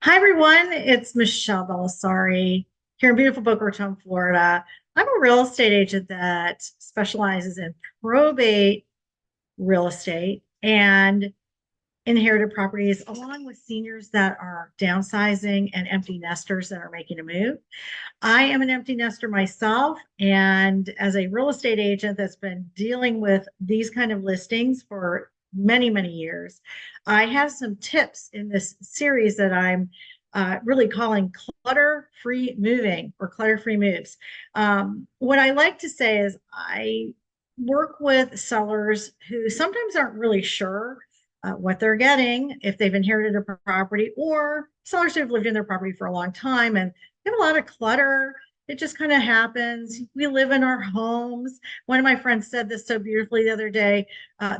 Hi, everyone. It's Michelle Belisari here in beautiful Boca Raton, Florida. I'm a real estate agent that specializes in probate real estate and inherited properties, along with seniors that are downsizing and empty nesters that are making a move. I am an empty nester myself, and as a real estate agent that's been dealing with these kind of listings for many, many years, I have some tips in this series that I'm really calling clutter free moving or clutter free moves. What I like to say is I work with sellers who sometimes aren't really sure what they're getting if they've inherited a property, or sellers who have lived in their property for a long time and we have a lot of clutter. It just kind of happens. We live in our homes. One of my friends said this so beautifully the other day.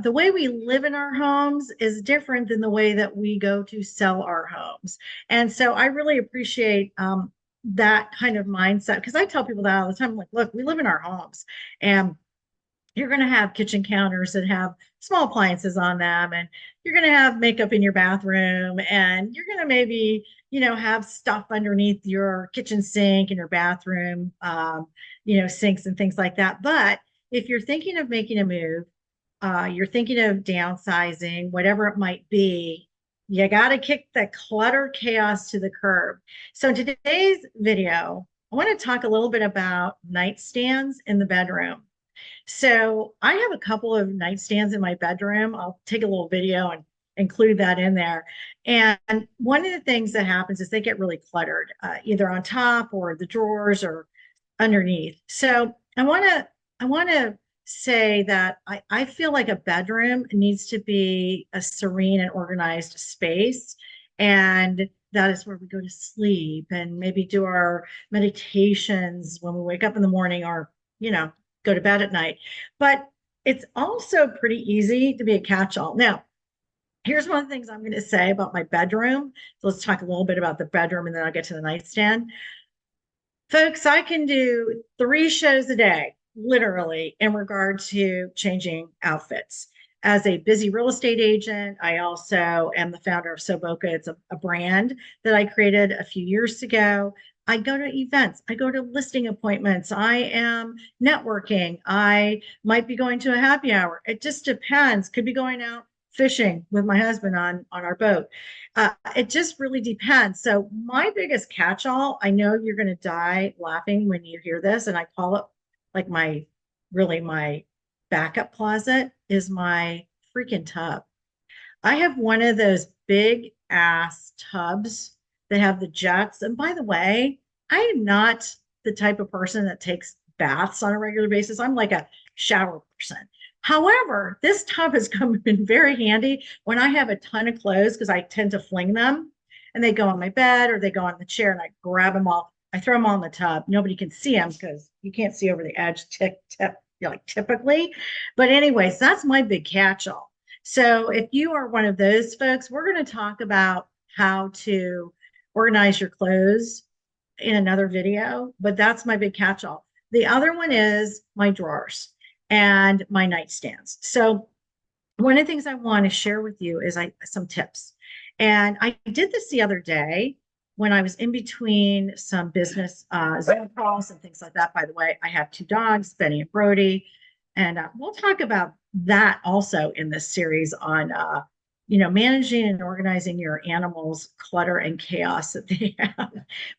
The way we live in our homes is different than the way that we go to sell our homes. And so I really appreciate that kind of mindset because I tell people that all the time. I'm like, look, we live in our homes and you're going to have kitchen counters that have small appliances on them, and you're going to have makeup in your bathroom, and you're going to maybe have stuff underneath your kitchen sink in your bathroom, sinks and things like that. But if you're thinking of making a move, you're thinking of downsizing, whatever it might be, you got to kick the clutter chaos to the curb. So in today's video, I want to talk a little bit about nightstands in the bedroom. So I have a couple of nightstands in my bedroom. I'll take a little video and include that in there. And one of the things that happens is they get really cluttered, either on top or the drawers or underneath. So I want to say that I feel like a bedroom needs to be a serene and organized space. And that is where we go to sleep and maybe do our meditations when we wake up in the morning, or, you know, go to bed at night. But it's also pretty easy to be a catch-all. Now, here's one of the things I'm going to say about my bedroom. So let's talk a little bit about the bedroom and then I'll get to the nightstand. Folks, I can do 3 shows a day, literally, in regard to changing outfits. As a busy real estate agent, I also am the founder of Boca. It's a brand that I created a few years ago. I go to events, I go to listing appointments, I am networking, I might be going to a happy hour. It just depends. Could be going out fishing with my husband on our boat. It just really depends. So my biggest catch-all, I know you're going to die laughing when you hear this, and I call it like my backup closet is my freaking tub. I have one of those big ass tubs that have the jets. And by the way, I am not the type of person that takes baths on a regular basis. I'm like a shower person. However, this tub has come in very handy when I have a ton of clothes because I tend to fling them and they go on my bed or they go on the chair and I grab them all. I throw them all in the tub. Nobody can see them because you can't see over the edge like typically. But anyways, that's my big catch-all. So if you are one of those folks, we're going to talk about how to organize your clothes in another video, but that's my big catch-all. The other one is my drawers and my nightstands. So one of the things I want to share with you is some tips. And I did this the other day when I was in between some business Zoom calls and things like that. By the way, I have 2 dogs, Benny and Brody, and we'll talk about that also in this series on managing and organizing your animals' clutter and chaos that they have.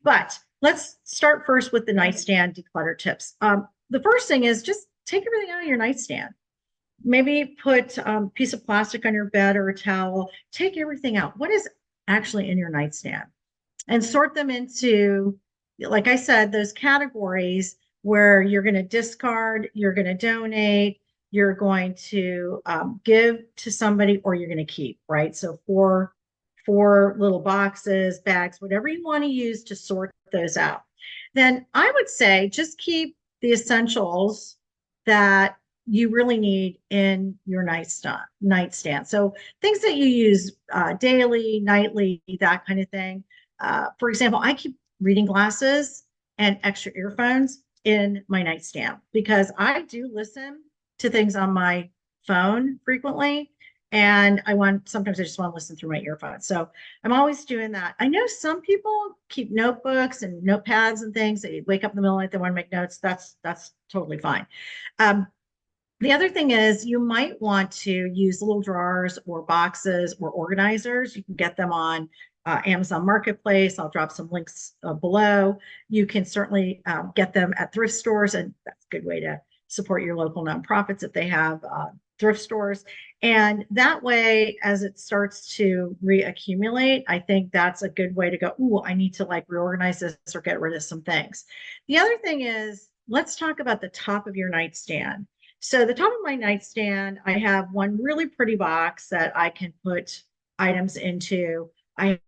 But let's start first with the nightstand declutter tips. The first thing is just take everything out of your nightstand. Maybe put a piece of plastic on your bed or a towel. Take everything out. What is actually in your nightstand? And sort them into, like I said, those categories where you're going to discard, you're going to donate, you're going to give to somebody, or you're going to keep, right? So four little boxes, bags, whatever you want to use to sort those out. Then I would say just keep the essentials that you really need in your nightstand. So things that you use daily, nightly, that kind of thing. For example, I keep reading glasses and extra earphones in my nightstand because I do listen to things on my phone frequently. And sometimes I just want to listen through my earphones. So I'm always doing that. I know some people keep notebooks and notepads and things. They wake up in the middle of the night, they want to make notes. That's totally fine. Um, the other thing is you might want to use little drawers or boxes or organizers. You can get them on Amazon Marketplace. I'll drop some links below. You can certainly get them at thrift stores, and that's a good way to support your local nonprofits if they have thrift stores. And that way, as it starts to reaccumulate, I think that's a good way to go, ooh, I need to like reorganize this or get rid of some things. The other thing is, let's talk about the top of your nightstand. So the top of my nightstand, I have one really pretty box that I can put items into. I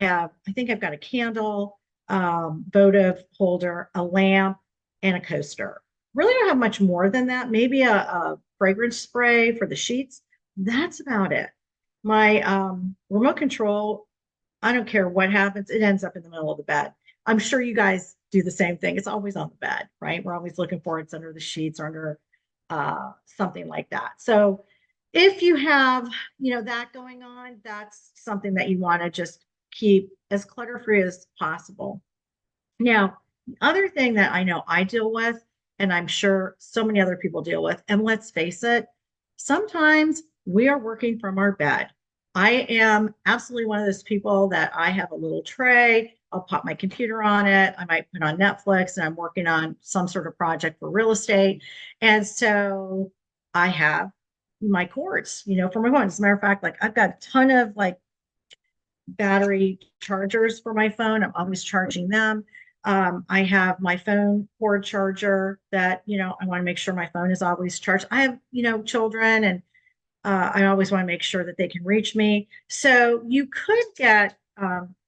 think I've got a candle, votive holder, a lamp, and a coaster. Really don't have much more than that. Maybe a fragrance spray for the sheets. That's about it. My remote control, I don't care what happens, it ends up in the middle of the bed. I'm sure you guys do the same thing. It's always on the bed, right? We're always looking for it's under the sheets or under something like that. So if you have, that going on, that's something that you want to just keep as clutter-free as possible. Now, the other thing that I know I deal with, and I'm sure so many other people deal with, and let's face it, sometimes we are working from our bed. I am absolutely one of those people that I have a little tray. I'll pop my computer on it. I might put on Netflix and I'm working on some sort of project for real estate. And so I have my cords, for my phone. As a matter of fact, like I've got a ton of like battery chargers for my phone. I'm always charging them. I have my phone cord charger that, I want to make sure my phone is always charged. I have, children, and I always want to make sure that they can reach me. So you could get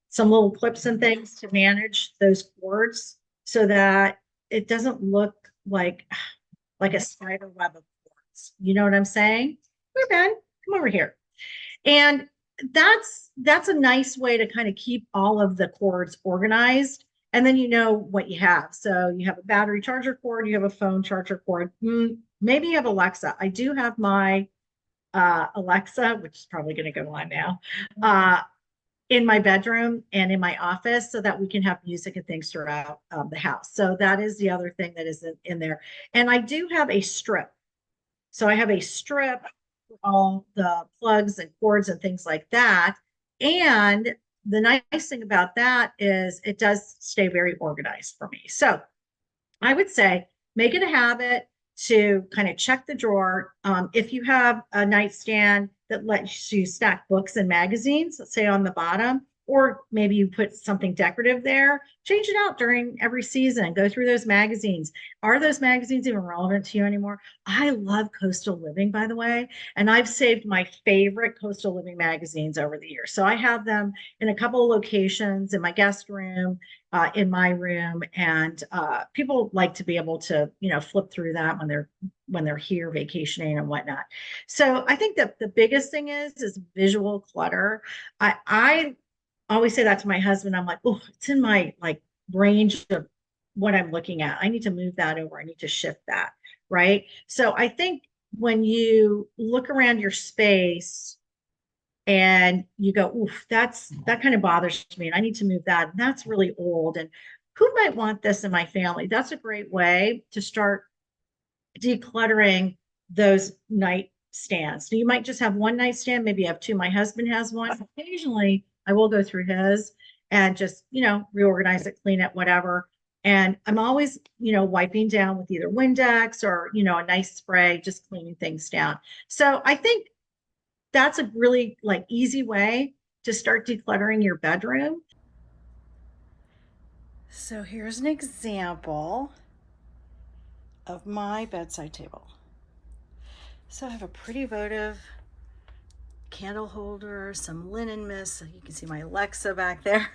some little clips and things to manage those cords so that it doesn't look like a spider web of cords. You know what I'm saying? We're Ben, come over here. And that's a nice way to kind of keep all of the cords organized. And then you know what you have. So you have a battery charger cord, you have a phone charger cord. Maybe you have Alexa. I do have my Alexa, which is probably going to go on now, in my bedroom and in my office so that we can have music and things throughout the house. So that is the other thing that is in there. And I do have a strip. So I have a strip for all the plugs and cords and things like that. And the nice thing about that is it does stay very organized for me. So I would say make it a habit to kind of check the drawer. If you have a nightstand that lets you stack books and magazines, let's say on the bottom, or maybe you put something decorative there, change it out during every season. Go through those magazines. Are those magazines even relevant to you anymore? I love Coastal Living, by the way, and I've saved my favorite Coastal Living magazines over the years. So I have them in a couple of locations in my guest room, in my room, and people like to be able to, flip through that when they're here vacationing and whatnot. So I think that the biggest thing is visual clutter. I always say that to my husband. I'm like, oh, it's in my like range of what I'm looking at. I need to move that over. I need to shift that. Right. So I think when you look around your space and you go, oof, that kind of bothers me and I need to move that. And that's really old. And who might want this in my family? That's a great way to start decluttering those nightstands. So you might just have one nightstand, maybe you have two. My husband has one. Occasionally I will go through his and just, reorganize it, clean it, whatever. And I'm always, wiping down with either Windex or, a nice spray, just cleaning things down. So I think that's a really like easy way to start decluttering your bedroom. So here's an example of my bedside table. So I have a pretty votive candle holder, some linen mist. You can see my Alexa back there.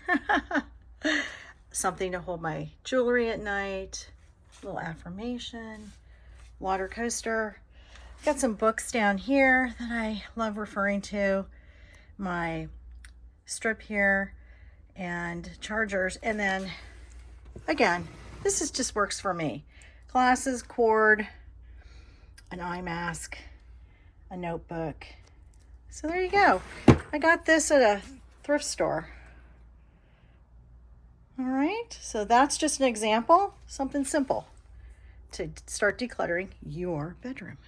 Something to hold my jewelry at night, a little affirmation, water coaster. Got some books down here that I love referring to, my strip here, and chargers. And then again, this is just works for me. Glasses, cord, an eye mask, a notebook, So there you go. I got this at a thrift store. All right, so that's just an example, something simple to start decluttering your bedroom.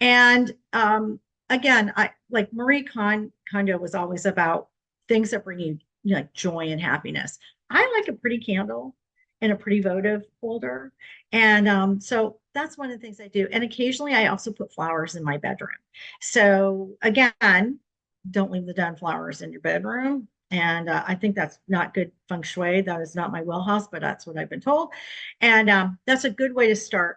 And again, I like Kondo was always about things that bring you like joy and happiness. I like a pretty candle and a pretty votive holder. And so that's one of the things I do. And occasionally I also put flowers in my bedroom. So again, don't leave the done flowers in your bedroom. And I think that's not good feng shui. That is not my wheelhouse, but that's what I've been told. And that's a good way to start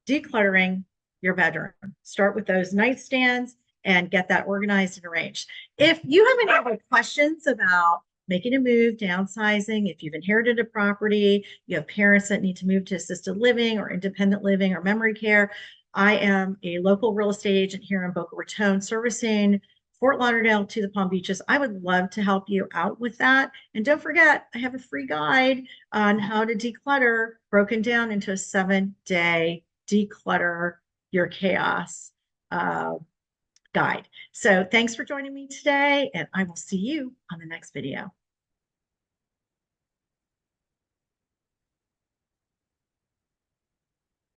decluttering your bedroom. Start with those nightstands and get that organized and arranged. If you have any other questions about making a move, downsizing, if you've inherited a property, you have parents that need to move to assisted living or independent living or memory care, I am a local real estate agent here in Boca Raton servicing Fort Lauderdale to the Palm Beaches. I would love to help you out with that. And don't forget, I have a free guide on how to declutter broken down into a 7-day declutter your chaos guide. So thanks for joining me today, and I will see you on the next video.